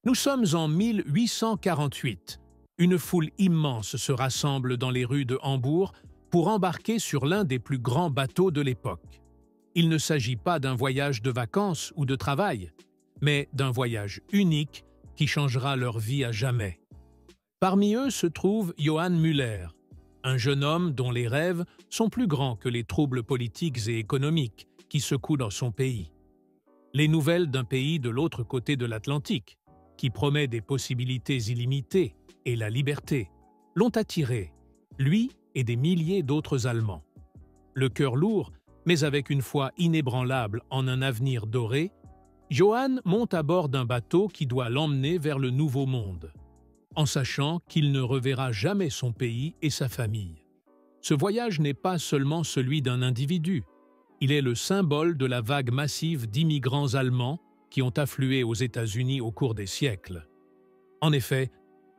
Nous sommes en 1848. Une foule immense se rassemble dans les rues de Hambourg pour embarquer sur l'un des plus grands bateaux de l'époque. Il ne s'agit pas d'un voyage de vacances ou de travail, mais d'un voyage unique qui changera leur vie à jamais. Parmi eux se trouve Johann Müller, un jeune homme dont les rêves sont plus grands que les troubles politiques et économiques qui secouent dans son pays. Les nouvelles d'un pays de l'autre côté de l'Atlantique, qui promet des possibilités illimitées et la liberté, l'ont attiré, lui et des milliers d'autres Allemands. Le cœur lourd, mais avec une foi inébranlable en un avenir doré, Johann monte à bord d'un bateau qui doit l'emmener vers le Nouveau Monde, en sachant qu'il ne reverra jamais son pays et sa famille. Ce voyage n'est pas seulement celui d'un individu, il est le symbole de la vague massive d'immigrants allemands qui ont afflué aux États-Unis au cours des siècles. En effet,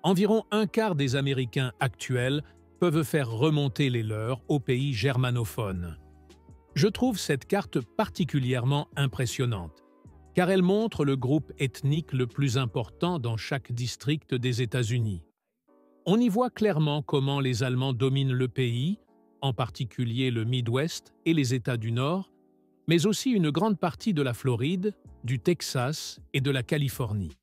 environ un quart des Américains actuels peuvent faire remonter les leurs aux pays germanophones. Je trouve cette carte particulièrement impressionnante, car elle montre le groupe ethnique le plus important dans chaque district des États-Unis. On y voit clairement comment les Allemands dominent le pays, en particulier le Midwest et les États du Nord, mais aussi une grande partie de la Floride, du Texas et de la Californie.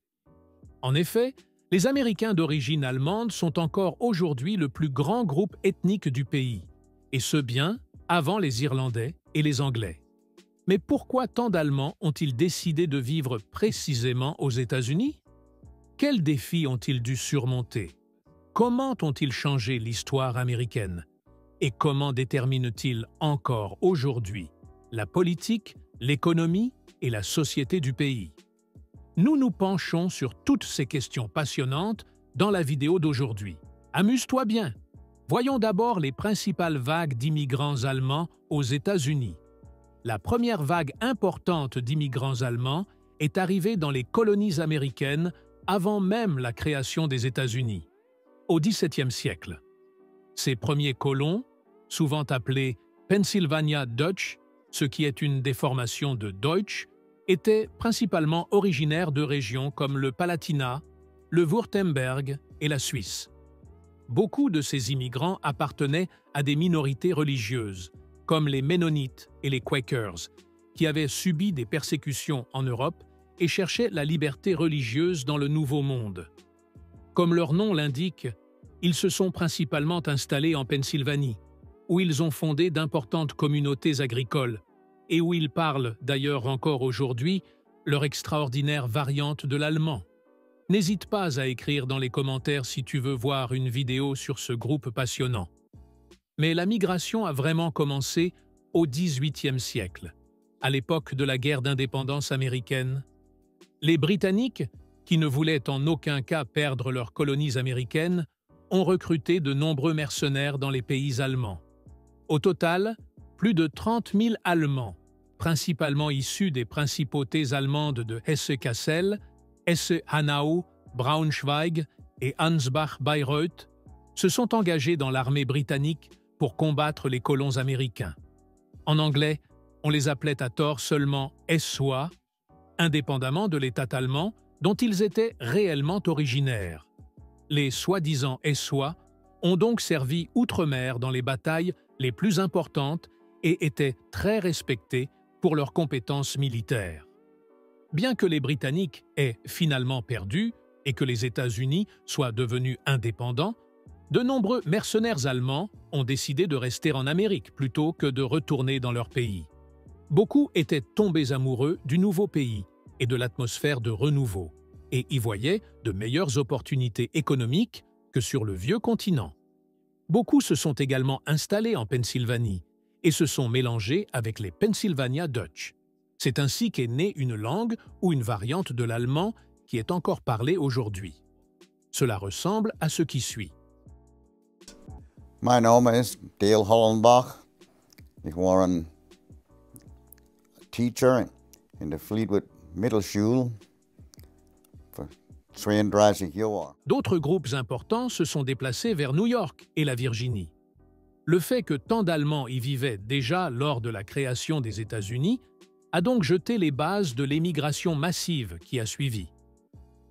En effet, les Américains d'origine allemande sont encore aujourd'hui le plus grand groupe ethnique du pays, et ce bien avant les Irlandais et les Anglais. Mais pourquoi tant d'Allemands ont-ils décidé de vivre précisément aux États-Unis? Quels défis ont-ils dû surmonter? Comment ont-ils changé l'histoire américaine? Et comment déterminent-ils encore aujourd'hui la politique, l'économie et la société du pays? Nous nous penchons sur toutes ces questions passionnantes dans la vidéo d'aujourd'hui. Amuse-toi bien! Voyons d'abord les principales vagues d'immigrants allemands aux États-Unis. La première vague importante d'immigrants allemands est arrivée dans les colonies américaines avant même la création des États-Unis, au XVIIe siècle. Ces premiers colons, souvent appelés Pennsylvania Dutch, ce qui est une déformation de Deutsch, étaient principalement originaires de régions comme le Palatinat, le Wurtemberg et la Suisse. Beaucoup de ces immigrants appartenaient à des minorités religieuses, comme les Ménonites et les Quakers, qui avaient subi des persécutions en Europe et cherchaient la liberté religieuse dans le Nouveau Monde. Comme leur nom l'indique, ils se sont principalement installés en Pennsylvanie, où ils ont fondé d'importantes communautés agricoles, et où ils parlent d'ailleurs encore aujourd'hui leur extraordinaire variante de l'allemand. N'hésite pas à écrire dans les commentaires si tu veux voir une vidéo sur ce groupe passionnant. Mais la migration a vraiment commencé au XVIIIe siècle, à l'époque de la guerre d'indépendance américaine. Les Britanniques, qui ne voulaient en aucun cas perdre leurs colonies américaines, ont recruté de nombreux mercenaires dans les pays allemands. Au total, plus de 30 000 Allemands, principalement issus des principautés allemandes de Hesse-Kassel, Hesse-Hanau, Braunschweig et Ansbach-Bayreuth, se sont engagés dans l'armée britannique pour combattre les colons américains. En anglais, on les appelait à tort seulement Essois, indépendamment de l'État allemand dont ils étaient réellement originaires. Les soi-disant Essois ont donc servi outre-mer dans les batailles les plus importantes et étaient très respectés pour leurs compétences militaires. Bien que les Britanniques aient finalement perdu et que les États-Unis soient devenus indépendants, de nombreux mercenaires allemands ont décidé de rester en Amérique plutôt que de retourner dans leur pays. Beaucoup étaient tombés amoureux du nouveau pays et de l'atmosphère de renouveau, et y voyaient de meilleures opportunités économiques que sur le vieux continent. Beaucoup se sont également installés en Pennsylvanie et se sont mélangés avec les Pennsylvania Dutch. C'est ainsi qu'est née une langue ou une variante de l'allemand qui est encore parlée aujourd'hui. Cela ressemble à ce qui suit. Mein Name ist Dale Hollenbach. Ich war ein teacher in der Fleetwood Mittelschule für 32 Jahre. D'autres groupes importants se sont déplacés vers New York et la Virginie. Le fait que tant d'Allemands y vivaient déjà lors de la création des États-Unis a donc jeté les bases de l'émigration massive qui a suivi.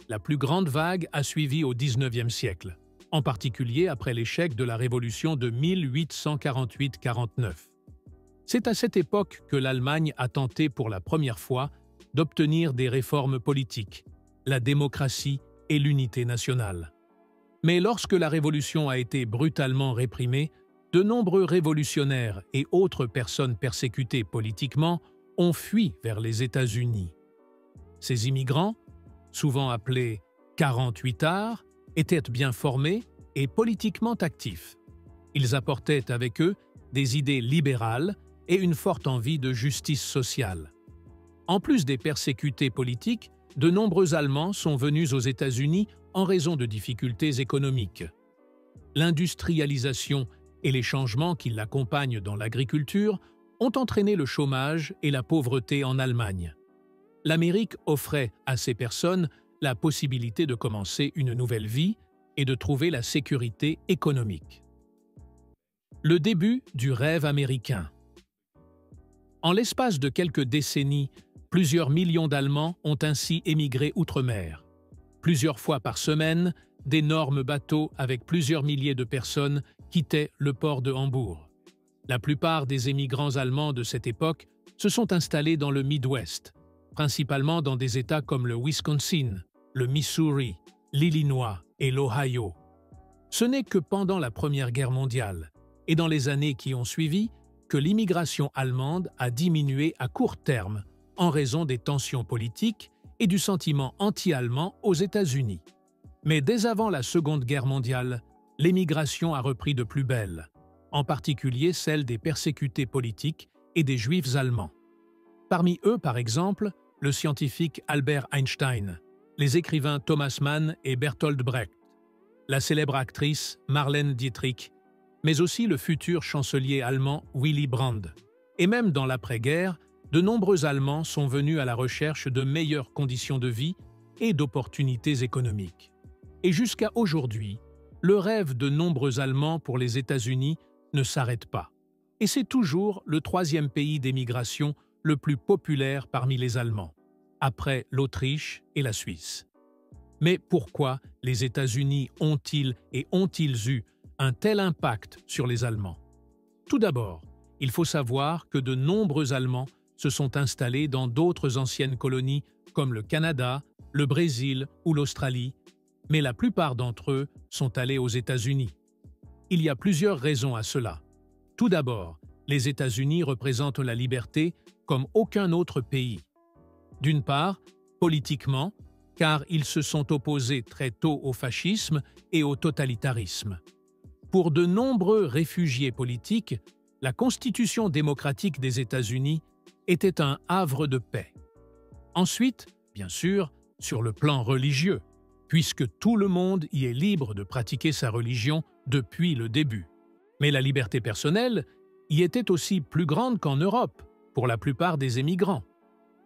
La plus grande vague a suivi au XIXe siècle, en particulier après l'échec de la Révolution de 1848-49. C'est à cette époque que l'Allemagne a tenté pour la première fois d'obtenir des réformes politiques, la démocratie et l'unité nationale. Mais lorsque la Révolution a été brutalement réprimée, de nombreux révolutionnaires et autres personnes persécutées politiquement ont fui vers les États-Unis. Ces immigrants, souvent appelés « 48ards », étaient bien formés et politiquement actifs. Ils apportaient avec eux des idées libérales et une forte envie de justice sociale. En plus des persécutés politiques, de nombreux Allemands sont venus aux États-Unis en raison de difficultés économiques. L'industrialisation et les changements qui l'accompagnent dans l'agriculture ont entraîné le chômage et la pauvreté en Allemagne. L'Amérique offrait à ces personnes la possibilité de commencer une nouvelle vie et de trouver la sécurité économique. Le début du rêve américain. En l'espace de quelques décennies, plusieurs millions d'Allemands ont ainsi émigré outre-mer. Plusieurs fois par semaine, d'énormes bateaux avec plusieurs milliers de personnes quittaient le port de Hambourg. La plupart des émigrants allemands de cette époque se sont installés dans le Midwest, principalement dans des États comme le Wisconsin, le Missouri, l'Illinois et l'Ohio. Ce n'est que pendant la Première Guerre mondiale et dans les années qui ont suivi que l'immigration allemande a diminué à court terme en raison des tensions politiques et du sentiment anti-allemand aux États-Unis. Mais dès avant la Seconde Guerre mondiale, l'émigration a repris de plus belle, en particulier celle des persécutés politiques et des Juifs allemands. Parmi eux, par exemple, le scientifique Albert Einstein, les écrivains Thomas Mann et Bertolt Brecht, la célèbre actrice Marlène Dietrich, mais aussi le futur chancelier allemand Willy Brandt. Et même dans l'après-guerre, de nombreux Allemands sont venus à la recherche de meilleures conditions de vie et d'opportunités économiques. Et jusqu'à aujourd'hui, le rêve de nombreux Allemands pour les États-Unis ne s'arrête pas. Et c'est toujours le troisième pays d'émigration le plus populaire parmi les Allemands, après l'Autriche et la Suisse. Mais pourquoi les États-Unis ont-ils eu un tel impact sur les Allemands? Tout d'abord, il faut savoir que de nombreux Allemands se sont installés dans d'autres anciennes colonies comme le Canada, le Brésil ou l'Australie, mais la plupart d'entre eux sont allés aux États-Unis. Il y a plusieurs raisons à cela. Tout d'abord, les États-Unis représentent la liberté comme aucun autre pays. D'une part, politiquement, car ils se sont opposés très tôt au fascisme et au totalitarisme. Pour de nombreux réfugiés politiques, la Constitution démocratique des États-Unis était un havre de paix. Ensuite, bien sûr, sur le plan religieux, puisque tout le monde y est libre de pratiquer sa religion depuis le début. Mais la liberté personnelle y était aussi plus grande qu'en Europe, pour la plupart des émigrants.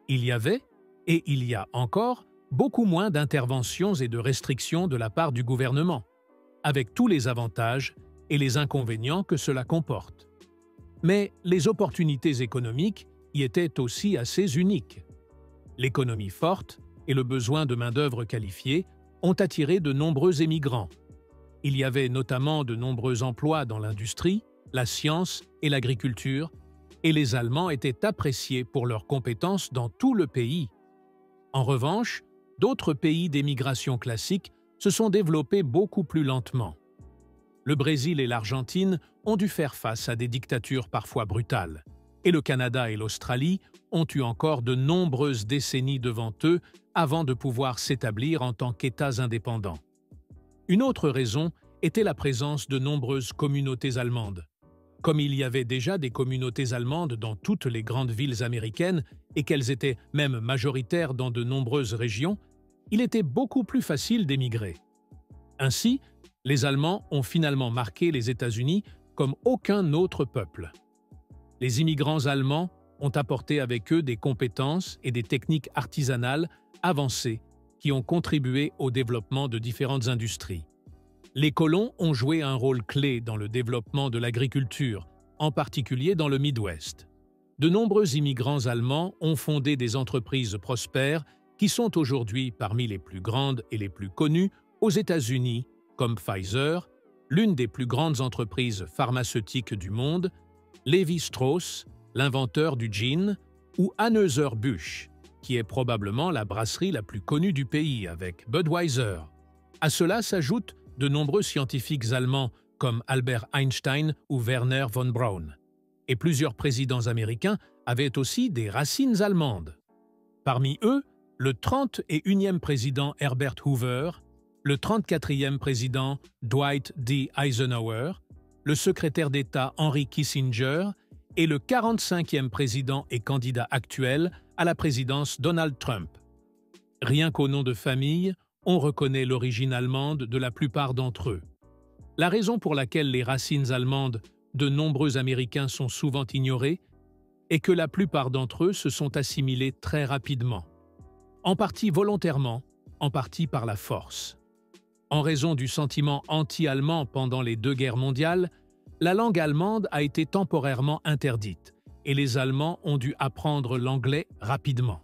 Il y avait, et il y a encore, beaucoup moins d'interventions et de restrictions de la part du gouvernement, avec tous les avantages et les inconvénients que cela comporte. Mais les opportunités économiques y étaient aussi assez uniques. L'économie forte et le besoin de main-d'œuvre qualifiée ont attiré de nombreux émigrants. Il y avait notamment de nombreux emplois dans l'industrie, la science et l'agriculture, et les Allemands étaient appréciés pour leurs compétences dans tout le pays. En revanche, d'autres pays d'émigration classique se sont développés beaucoup plus lentement. Le Brésil et l'Argentine ont dû faire face à des dictatures parfois brutales, et le Canada et l'Australie ont eu encore de nombreuses décennies devant eux avant de pouvoir s'établir en tant qu'États indépendants. Une autre raison était la présence de nombreuses communautés allemandes. Comme il y avait déjà des communautés allemandes dans toutes les grandes villes américaines et qu'elles étaient même majoritaires dans de nombreuses régions, il était beaucoup plus facile d'émigrer. Ainsi, les Allemands ont finalement marqué les États-Unis comme aucun autre peuple. Les immigrants allemands ont apporté avec eux des compétences et des techniques artisanales avancées qui ont contribué au développement de différentes industries. Les colons ont joué un rôle clé dans le développement de l'agriculture, en particulier dans le Midwest. De nombreux immigrants allemands ont fondé des entreprises prospères qui sont aujourd'hui parmi les plus grandes et les plus connues aux États-Unis, comme Pfizer, l'une des plus grandes entreprises pharmaceutiques du monde, Lévi-Strauss, l'inventeur du gin, ou Anheuser-Busch, qui est probablement la brasserie la plus connue du pays avec Budweiser. À cela s'ajoutent de nombreux scientifiques allemands comme Albert Einstein ou Werner von Braun. Et plusieurs présidents américains avaient aussi des racines allemandes. Parmi eux, le 31e président Herbert Hoover, le 34e président Dwight D. Eisenhower, le secrétaire d'État Henry Kissinger et le 45e président et candidat actuel à la présidence Donald Trump. Rien qu'au nom de famille, on reconnaît l'origine allemande de la plupart d'entre eux. La raison pour laquelle les racines allemandes de nombreux Américains sont souvent ignorées est que la plupart d'entre eux se sont assimilés très rapidement, en partie volontairement, en partie par la force. En raison du sentiment anti-allemand pendant les deux guerres mondiales, la langue allemande a été temporairement interdite et les Allemands ont dû apprendre l'anglais rapidement.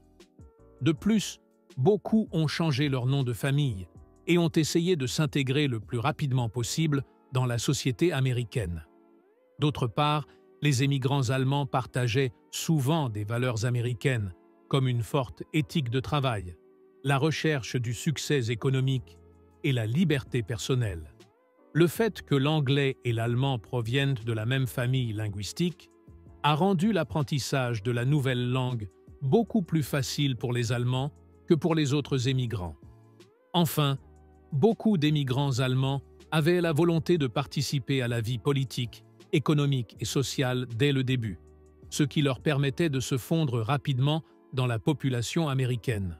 De plus, beaucoup ont changé leur nom de famille et ont essayé de s'intégrer le plus rapidement possible dans la société américaine. D'autre part, les émigrants allemands partageaient souvent des valeurs américaines, comme une forte éthique de travail, la recherche du succès économique et la liberté personnelle. Le fait que l'anglais et l'allemand proviennent de la même famille linguistique a rendu l'apprentissage de la nouvelle langue beaucoup plus facile pour les Allemands que pour les autres émigrants. Enfin, beaucoup d'émigrants allemands avaient la volonté de participer à la vie politique, économique et sociale dès le début, ce qui leur permettait de se fondre rapidement dans la population américaine.